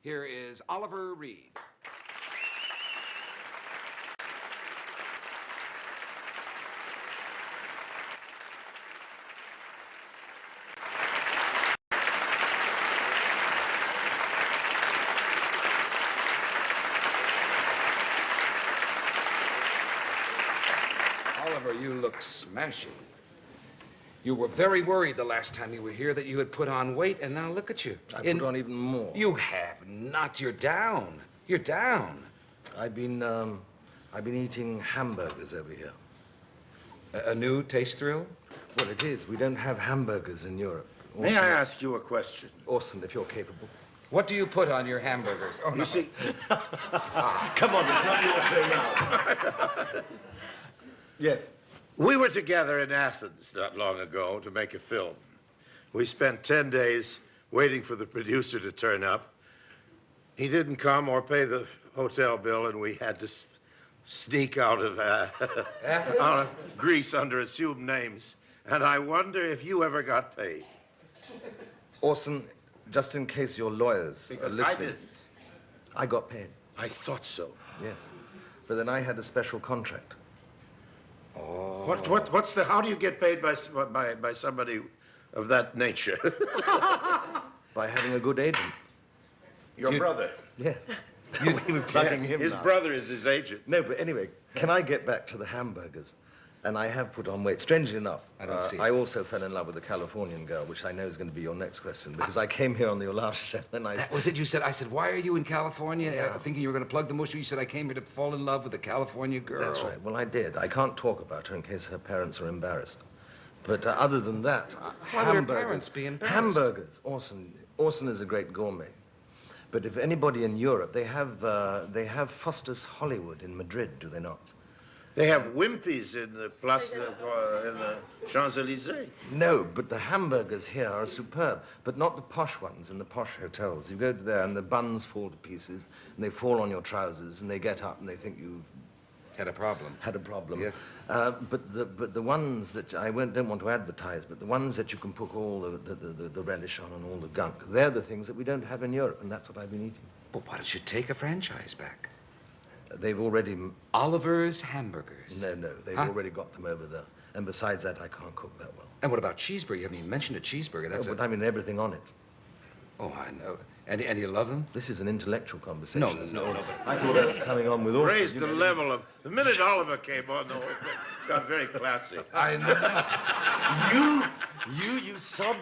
here is Oliver Reed. Oliver, you look smashing. You were very worried the last time you were here that you had put on weight, and now look at you. I put on even more. You have not. You're down. You're down. I've been eating hamburgers over here. A new taste thrill? Well, it is. We don't have hamburgers in Europe. Orson, may I ask you a question? Orson, if you're capable. What do you put on your hamburgers? Oh, no. You see... Come on, it's not your show now. Yes. We were together in Athens not long ago to make a film. We spent 10 days waiting for the producer to turn up. He didn't come or pay the hotel bill, and we had to sneak out of Greece under assumed names. And I wonder if you ever got paid. Orson, just in case your lawyers because are listening. I didn't. I got paid. I thought so. Yes. But then I had a special contract. Oh. How do you get paid by somebody of that nature? By having a good agent. Your brother? Yes. We were plugging him His now. brother is his agent. No, but anyway, can I get back to the hamburgers? And I have put on weight. Strangely enough, I don't see. I also fell in love with a Californian girl, which I know is going to be your next question, because I came here on your last show and I That was it? You said, I said, why are you in California? Thinking you were going to plug the mush. You said, I came here to fall in love with a California girl. That's right. Well, I did. I can't talk about her in case her parents are embarrassed. But other than that, Why would her parents be embarrassed? Hamburgers. Orson is a great gourmet. But if anybody in Europe, they have Foster's Hollywood in Madrid, do they not? They have Wimpy's in the in the Champs-Élysées. No, but the hamburgers here are superb, but not the posh ones in the posh hotels. You go there and the buns fall to pieces, and they fall on your trousers, and they get up and they think you've had a problem. Had a problem. Yes. But the ones that don't want to advertise, but the ones that you can put all the relish on and all the gunk, they're the things that we don't have in Europe, and that's what I've been eating. But why don't you take a franchise back? They've already... Oliver's Hamburgers. No, they've already got them over there. And besides that, I can't cook that well. And what about cheeseburger? You haven't even mentioned a cheeseburger. That's but I mean everything on it. Oh, I know. And you love them? This is an intellectual conversation. No. I thought I was coming on with Orson. Raised the level of... The minute Oliver came on, the whole thing got very classy. I know. You sob.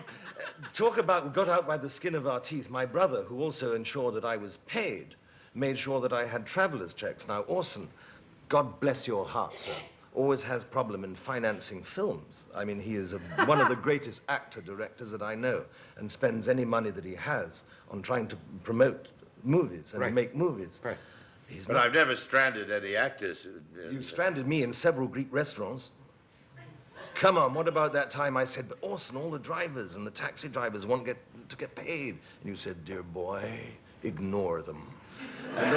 Talk about got out by the skin of our teeth. My brother, who also ensured that I was paid, made sure that I had traveler's checks. Now, Orson, God bless your heart, sir, always has problem in financing films. I mean, he is one of the greatest actor-directors that I know and spends any money that he has on trying to promote movies and make movies. Right. But I've never stranded any actors. You stranded me in several Greek restaurants. Come on, what about that time I said, but Orson, all the drivers and the taxi drivers want to get paid. And you said, dear boy, ignore them. And,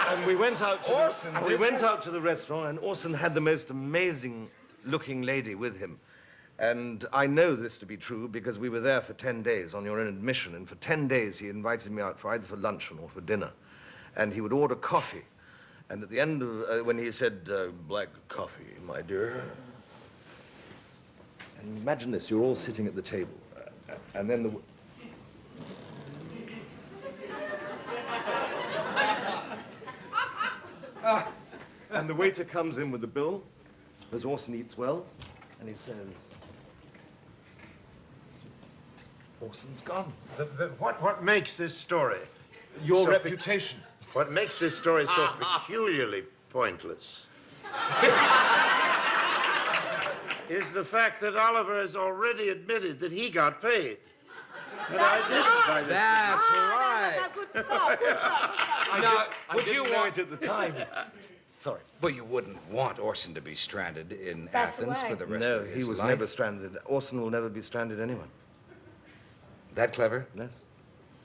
and we went out to the restaurant, and Orson had the most amazing-looking lady with him. And I know this to be true because we were there for 10 days on your own admission, and for 10 days he invited me out for either for luncheon or for dinner. And he would order coffee. And at the end of, when he said, black coffee, my dear. And imagine this, you're all sitting at the table, and then the... And the waiter comes in with the bill, as Orson eats well, and he says, Orson's gone. What makes this story? Your reputation. What makes this story so peculiarly pointless is the fact that Oliver has already admitted that he got paid. And I didn't by this. That's right. That's a good thought. Good thought. I didn't know it at the time. Sorry. But you wouldn't want Orson to be stranded in That's Athens right. for the rest of his life. No, he was never stranded. Orson will never be stranded anyway. That clever? Yes.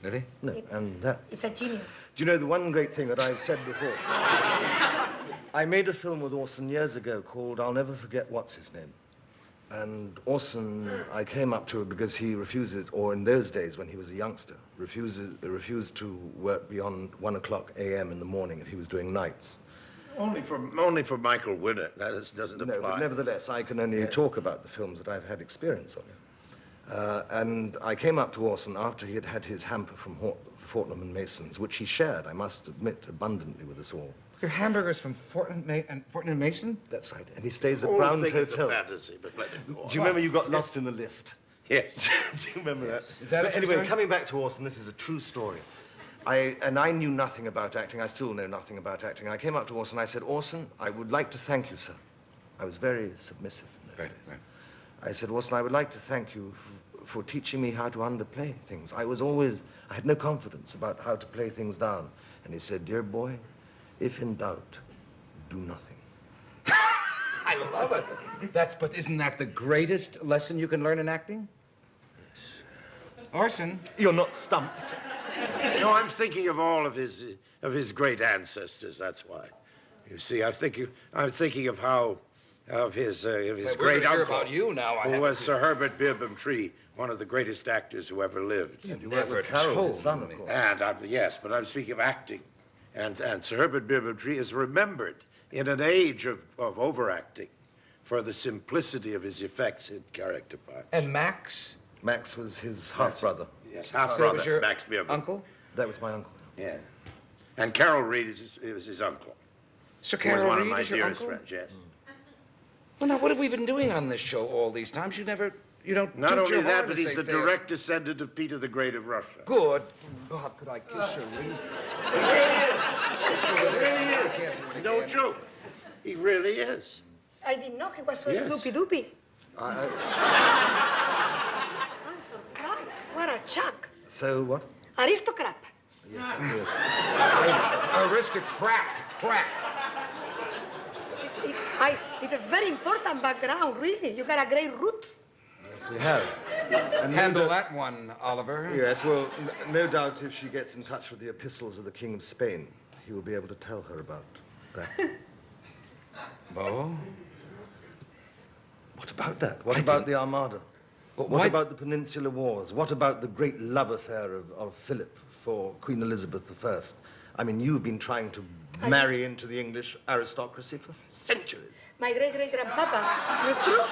Really? No, and that. It's a genius. Do you know the one great thing that I've said before? I made a film with Orson years ago called I'll Never Forget What's His Name. And Orson, I came up to because he refused, or in those days when he was a youngster, refused to work beyond 1 o'clock a.m. in the morning if he was doing nights. Only for Michael Winner. Doesn't apply. No, but nevertheless, I can only talk about the films that I've had experience on. And I came up to Orson after he had had his hamper from Fortnum and Mason's, which he shared, I must admit, abundantly with us all. Your hamburgers from Fortnum and Mason? That's right. And he stays at Whole Brown's thing is a Hotel. fantasy, but let it go on. Do you remember you got lost in the lift? Yes. Do you remember that? Is that a true Anyway, story? coming back to Orson, this is a true story. I knew nothing about acting. I still know nothing about acting. I came up to Orson. I said, Orson, I would like to thank you, sir. I was very submissive in those days. Right. I said, Orson, I would like to thank you for teaching me how to underplay things. I had no confidence about how to play things down. And he said, dear boy, if in doubt, do nothing. I love it. But isn't that the greatest lesson you can learn in acting? Orson? You're not stumped. No, I'm thinking of all of his great ancestors. That's why. You see, I'm thinking of his We're great gonna hear uncle, about you now. who was Sir Herbert Beerbohm Tree, one of the greatest actors who ever lived. You never told his son, of course. And yes, but I'm speaking of acting, and Sir Herbert Beerbohm Tree is remembered in an age of overacting for the simplicity of his effects in character parts. And Max? Max was his half-brother. Yes, So that half-brother, was your Max Beerbohm. uncle? That was my uncle. Yeah. And Carol Reed was his uncle. Sir Who was Carol one of Reed my is your dearest uncle? friends, yes. Well, now, what have we been doing on this show all these times? You don't Not toot only your that, horn, but as he's they the say. direct descendant of Peter the Great of Russia. Good. God, could I kiss your ring? No joke. He really is. I didn't know he was so Yes. sloopy-doopy. I'm surprised. What a chuck. So what? Aristocrat. Yes, of course. Aristocrat. Cracked. It's a very important background, really. You got a great roots. Yes, we have. And Handle that one, Oliver. Yes, well, no doubt if she gets in touch with the epistles of the King of Spain, he will be able to tell her about that. Bo? What about that? What about the Armada? But What why- about the Peninsular Wars? What about the great love affair of Philip for Queen Elizabeth I? I mean, you've been trying to marry into the English aristocracy for centuries. My great-great-grandpapa. It's true.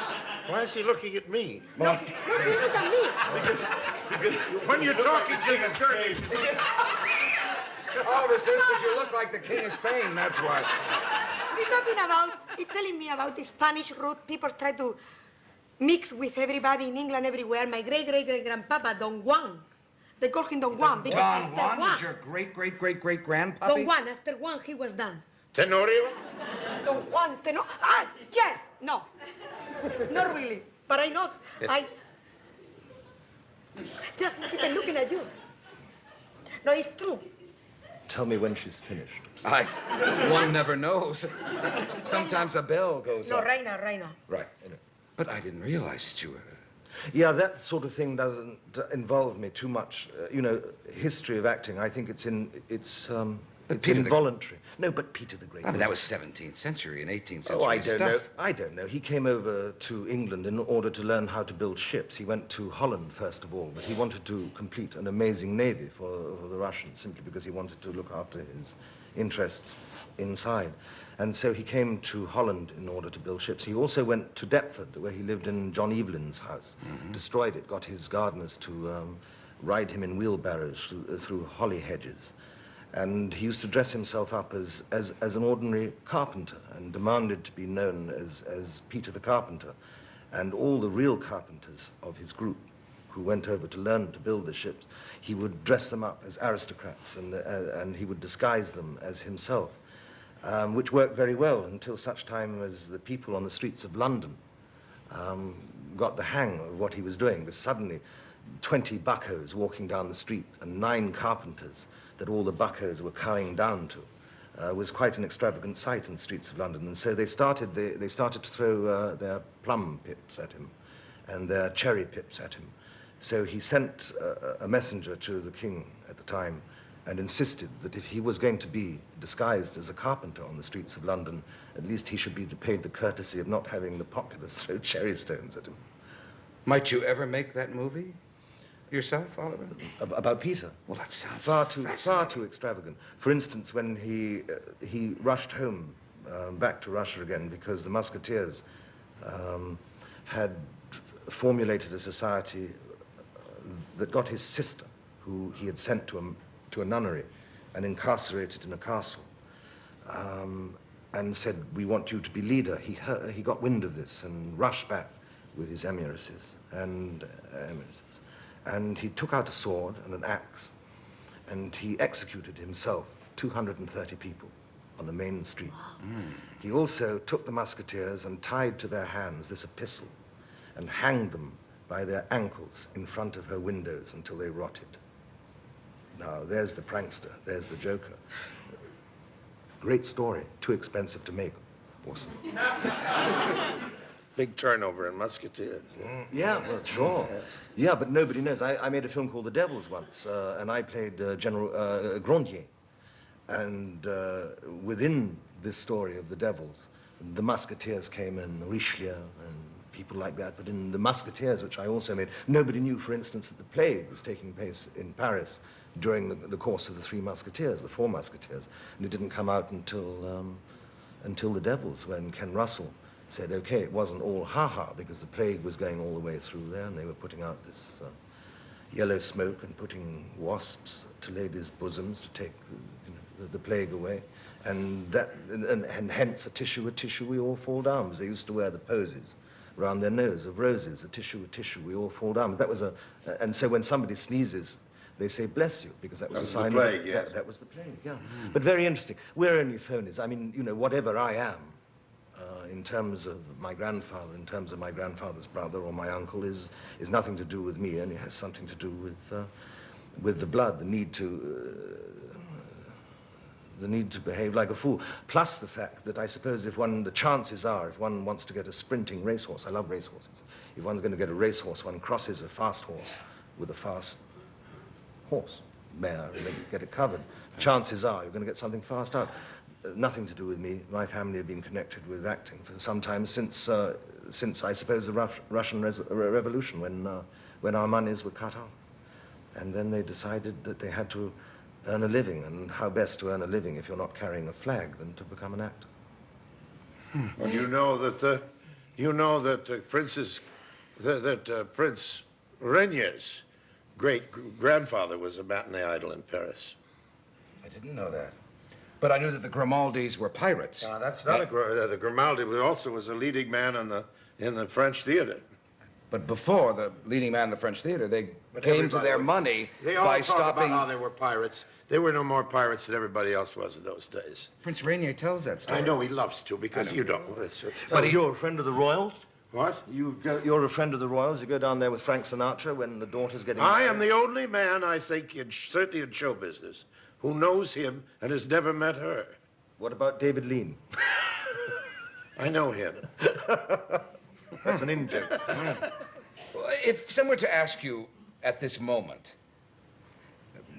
Why is he looking at me? No, you look at me. When you're talking to the Turkish... Oliver says because you look like the King of Spain, that's why. He's telling me about the Spanish root. People try to mix with everybody in England everywhere. My great-great-great-grandpapa, Don Juan. They call him Don Juan because Don after Juan Juan, is your great-great-great-great-grandpappy? Don Juan, after Juan, he was done. Tenorio? Don Juan, yes, no. Not really, but I know, Yeah, keep looking at you. No, it's true. Tell me when she's finished. One never knows. Sometimes a bell goes No, off. right now. Right. But I didn't realize that you were... Yeah, that sort of thing doesn't involve me too much. History of acting, I think it's Peter the- involuntary. No, but Peter the Great. I mean, that was 17th century and 18th century Oh, I don't know. stuff. I don't know. He came over to England in order to learn how to build ships. He went to Holland, first of all, but he wanted to complete an amazing navy for the Russians, simply because he wanted to look after his interests inside. And so he came to Holland in order to build ships. He also went to Deptford, where he lived in John Evelyn's house, destroyed it, got his gardeners to ride him in wheelbarrows through holly hedges. And he used to dress himself up as an ordinary carpenter and demanded to be known as Peter the Carpenter. And all the real carpenters of his group who went over to learn to build the ships, he would dress them up as aristocrats and he would disguise them as himself, which worked very well until such time as the people on the streets of London got the hang of what he was doing. Because suddenly 20 buckos walking down the street and 9 carpenters that all the buckos were cowing down to was quite an extravagant sight in the streets of London. And so they started to throw their plum pips at him and their cherry pips at him. So he sent a messenger to the king at the time and insisted that if he was going to be disguised as a carpenter on the streets of London, at least he should be paid the courtesy of not having the populace throw cherry stones at him. Might you ever make that movie yourself, Oliver? About Peter? Well, that sounds Far too extravagant. For instance, when he rushed home, back to Russia again, because the Musketeers had formulated a society that got his sister, who he had sent to a nunnery and incarcerated in a castle, and said, "We want you to be leader." He got wind of this and rushed back with his emissaries, and he took out a sword and an axe, and he executed himself 230 people on the main street. He also took the Musketeers and tied to their hands this epistle and hanged them by their ankles in front of her windows until they rotted. Now, there's the prankster, there's the joker. Great story, too expensive to make, Orson. Big turnover in Musketeers. Yeah, well, sure. Yes. Yeah, but nobody knows. I made a film called The Devils once, and I played General Grandier. And within this story of the Devils, the Musketeers came in, Richelieu and people like that. But in the Musketeers, which I also made, nobody knew, for instance, that the plague was taking place in Paris during the course of the Three Musketeers, the Four Musketeers. And it didn't come out until the Devils, when Ken Russell said, okay, it wasn't all ha-ha, because the plague was going all the way through there, and they were putting out this yellow smoke and putting wasps to ladies' bosoms to take the plague away. And hence a tissue, we all fall down, because they used to wear the posies around their nose of roses, a tissue, we all fall down. But that was and so when somebody sneezes, they say, bless you, because that was a sign the plague, of yes. that was the plague, yeah. But very interesting. We're only phonies. I mean, whatever I am, in terms of my grandfather, in terms of my grandfather's brother or my uncle, is nothing to do with me, only has something to do with the blood, the need to behave like a fool. Plus the fact that I suppose the chances are, if one wants to get a sprinting racehorse, I love racehorses, if one's going to get a racehorse, one crosses a fast horse with a fast horse, mare, and they get it covered. Chances are you're going to get something fast out. Nothing to do with me. My family have been connected with acting for some time, since I suppose the Russian Revolution, when our monies were cut off. And then they decided that they had to earn a living, and how best to earn a living if you're not carrying a flag than to become an actor. Well, you know that Prince Renier's great-grandfather was a matinee idol in Paris. I didn't know that. But I knew that the Grimaldis were pirates. That's not the Grimaldi also was a leading man in the French theater. But before the leading man in the French theater, they came to their money They all by talk stopping. about how they were pirates. They were no more pirates than everybody else was in those days. Prince Rainier tells that story. I know he loves to, because you don't. But you're a friend of the royals? What? You're a friend of the royals? You go down there with Frank Sinatra when the daughter's getting I married? am the only man, I think, certainly in show business, who knows him and has never met her. What about David Lean? I know him. That's an in-joke. Well, if someone were to ask you at this moment,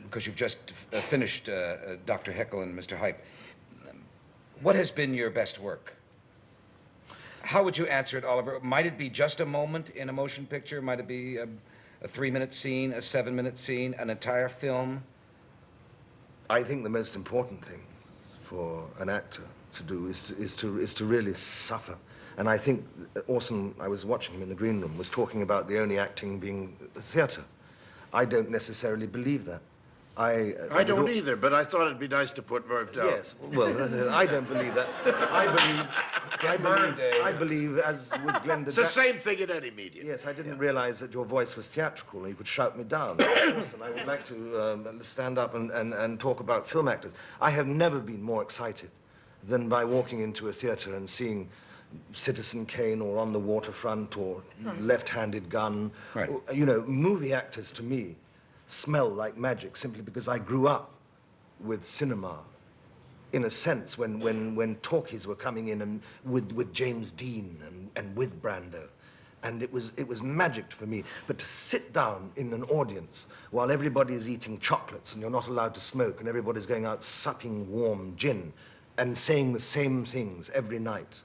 because you've just finished Dr. Heckle and Mr. Hype, what has been your best work? How would you answer it, Oliver? Might it be just a moment in a motion picture? Might it be a 3-minute scene, a 7-minute scene, an entire film? I think the most important thing for an actor to do is to really suffer. And I think Orson, I was watching him in the green room, was talking about the only acting being theater. I don't necessarily believe that. I don't either, but I thought it'd be nice to put Merv down. Yes, well, I don't believe that. I believe, as with Glenda It's the same thing in any medium. Yes, I didn't realize that your voice was theatrical and you could shout me down. Yes, and I would like to stand up and talk about film actors. I have never been more excited than by walking into a theater and seeing Citizen Kane or On the Waterfront or Left-Handed Gun. Right. Movie actors to me smell like magic simply because I grew up with cinema. In a sense, when talkies were coming in and with James Dean and with Brando, And it was magic for me. But to sit down in an audience while everybody is eating chocolates and you're not allowed to smoke and everybody's going out supping warm gin and saying the same things every night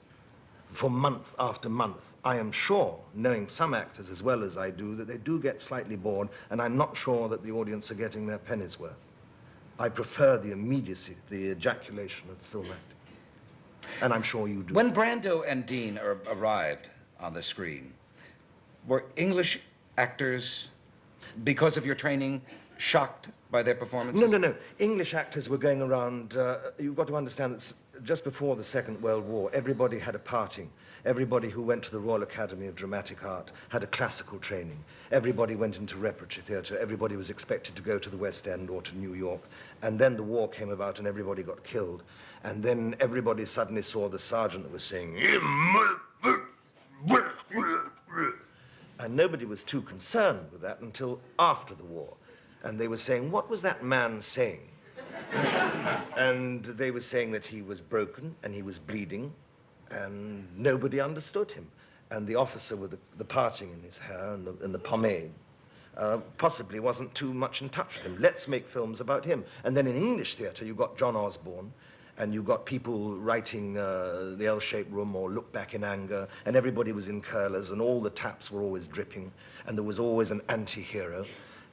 for month after month, I am sure, knowing some actors as well as I do, that they do get slightly bored, and I'm not sure that the audience are getting their penny's worth. I prefer the immediacy, the ejaculation of film acting. And I'm sure you do. When Brando and Dean arrived on the screen, were English actors, because of your training, shocked by their performances? No. English actors were going around, you've got to understand that just before the Second World War, everybody had a parting. Everybody who went to the Royal Academy of Dramatic Art had a classical training. Everybody went into repertory theatre. Everybody was expected to go to the West End or to New York. And then the war came about and everybody got killed. And then everybody suddenly saw the sergeant that was saying, and nobody was too concerned with that until after the war. And they were saying, what was that man saying? And they were saying that he was broken and he was bleeding and nobody understood him. And the officer with the parting in his hair and the pomade possibly wasn't too much in touch with him. Let's make films about him. And then in English theatre, you got John Osborne, and you got people writing The L-Shaped Room or Look Back in Anger, and everybody was in curlers, and all the taps were always dripping, and there was always an anti-hero.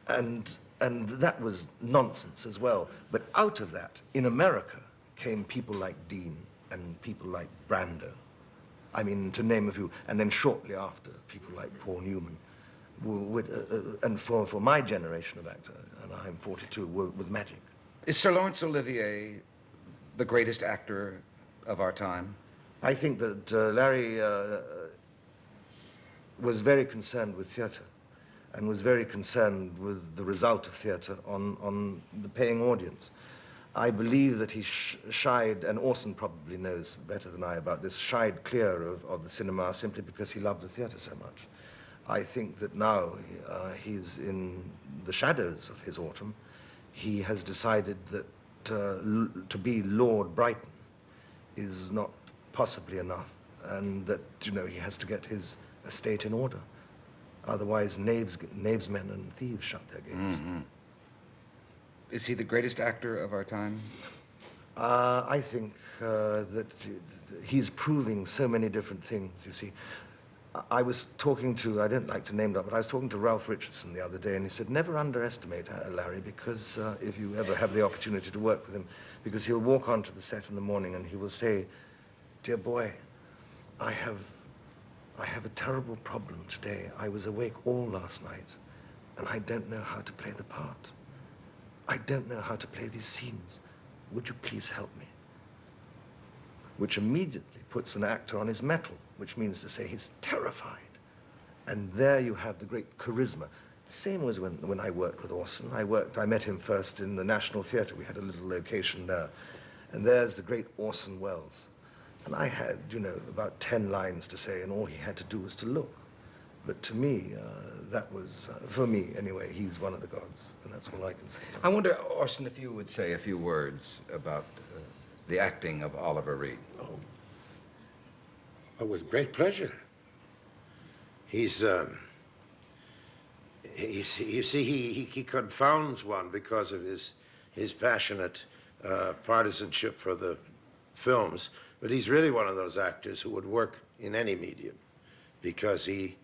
And that was nonsense as well. But out of that, in America, came people like Dean and people like Brando. I mean, to name a few. And then shortly after, people like Paul Newman. And for my generation of actor, and I'm 42, was magic. Is Sir Laurence Olivier the greatest actor of our time? I think that Larry was very concerned with theatre and was very concerned with the result of theatre on the paying audience. I believe that he shied, and Orson probably knows better than I about this, shied clear of the cinema simply because he loved the theatre so much. I think that now he's in the shadows of his autumn. He has decided that to be Lord Brighton is not possibly enough, and that, you know, he has to get his estate in order. Otherwise, knavesmen and thieves shut their gates. Mm-hmm. Is he the greatest actor of our time? I think that he's proving so many different things, you see. I was talking to, I don't like to name drop, but I was talking to Ralph Richardson the other day, and he said, never underestimate Larry, because if you ever have the opportunity to work with him, because he'll walk onto the set in the morning and he will say, dear boy, I have a terrible problem today. I was awake all last night, and I don't know how to play the part. I don't know how to play these scenes. Would you please help me? Which immediately puts an actor on his mettle, which means to say he's terrified. And there you have the great charisma. The same was when I worked with Orson. I met him first in the National Theatre. We had a little location there. And there's the great Orson Welles. And I had, you know, about 10 lines to say, and all he had to do was to look. But to me, that was, for me anyway, he's one of the gods, and that's all I can say. I wonder, Orson, if you would say a few words about the acting of Oliver Reed. Oh, with great pleasure. You see, he confounds one because of his passionate partisanship for the films, but he's really one of those actors who would work in any medium because he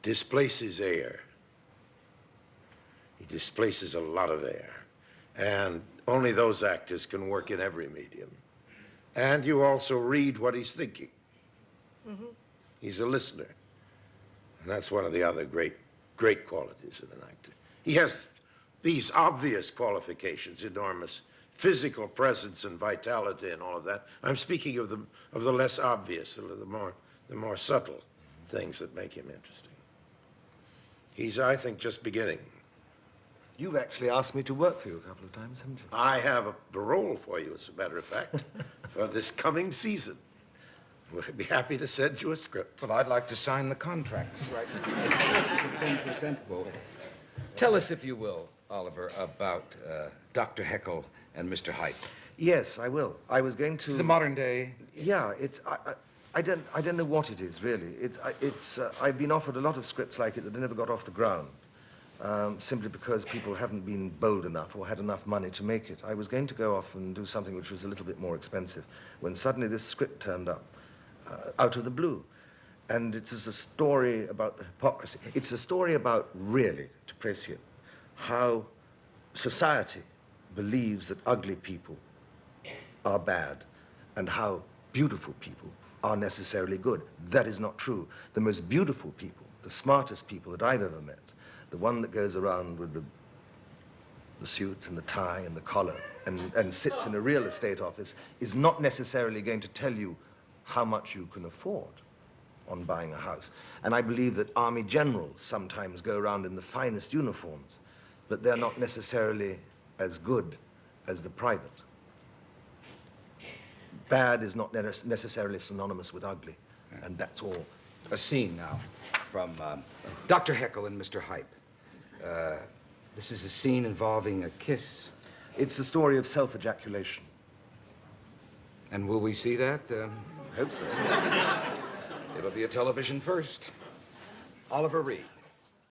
displaces air. He displaces a lot of air. And only those actors can work in every medium. And you also read what he's thinking. Mm-hmm. He's a listener. And that's one of the other great qualities of an actor. He has these obvious qualifications, enormous physical presence and vitality and all of that. I'm speaking of the less obvious, the more subtle things that make him interesting. He's, I think, just beginning. You've actually asked me to work for you a couple of times, haven't you? I have a role for you, as a matter of fact, for this coming season. We'd be happy to send you a script. Well, I'd like to sign the contract right now. 10%. Well, tell us, if you will, Oliver, about Dr. Heckle and Mr. Hype. Yes, I will. I was going to... This is a modern day... Yeah, I don't know what it is, really. I've been offered a lot of scripts like it that never got off the ground, simply because people haven't been bold enough or had enough money to make it. I was going to go off and do something which was a little bit more expensive, when suddenly this script turned up, out of the blue. And it is a story about the hypocrisy. It's a story about, really, to press it, how society believes that ugly people are bad and how beautiful people are necessarily good. That is not true. The most beautiful people, the smartest people that I've ever met, the one that goes around with the suit and the tie and the collar and sits in a real estate office, is not necessarily going to tell you how much you can afford on buying a house. And I believe that army generals sometimes go around in the finest uniforms, but they're not necessarily as good as the private. Bad is not necessarily synonymous with ugly, and that's all. A scene now from Dr. Heckle and Mr. Hype. This is a scene involving a kiss. It's a story of self-ejaculation. And will we see that? Hope so. It'll be a television first. Oliver Reed.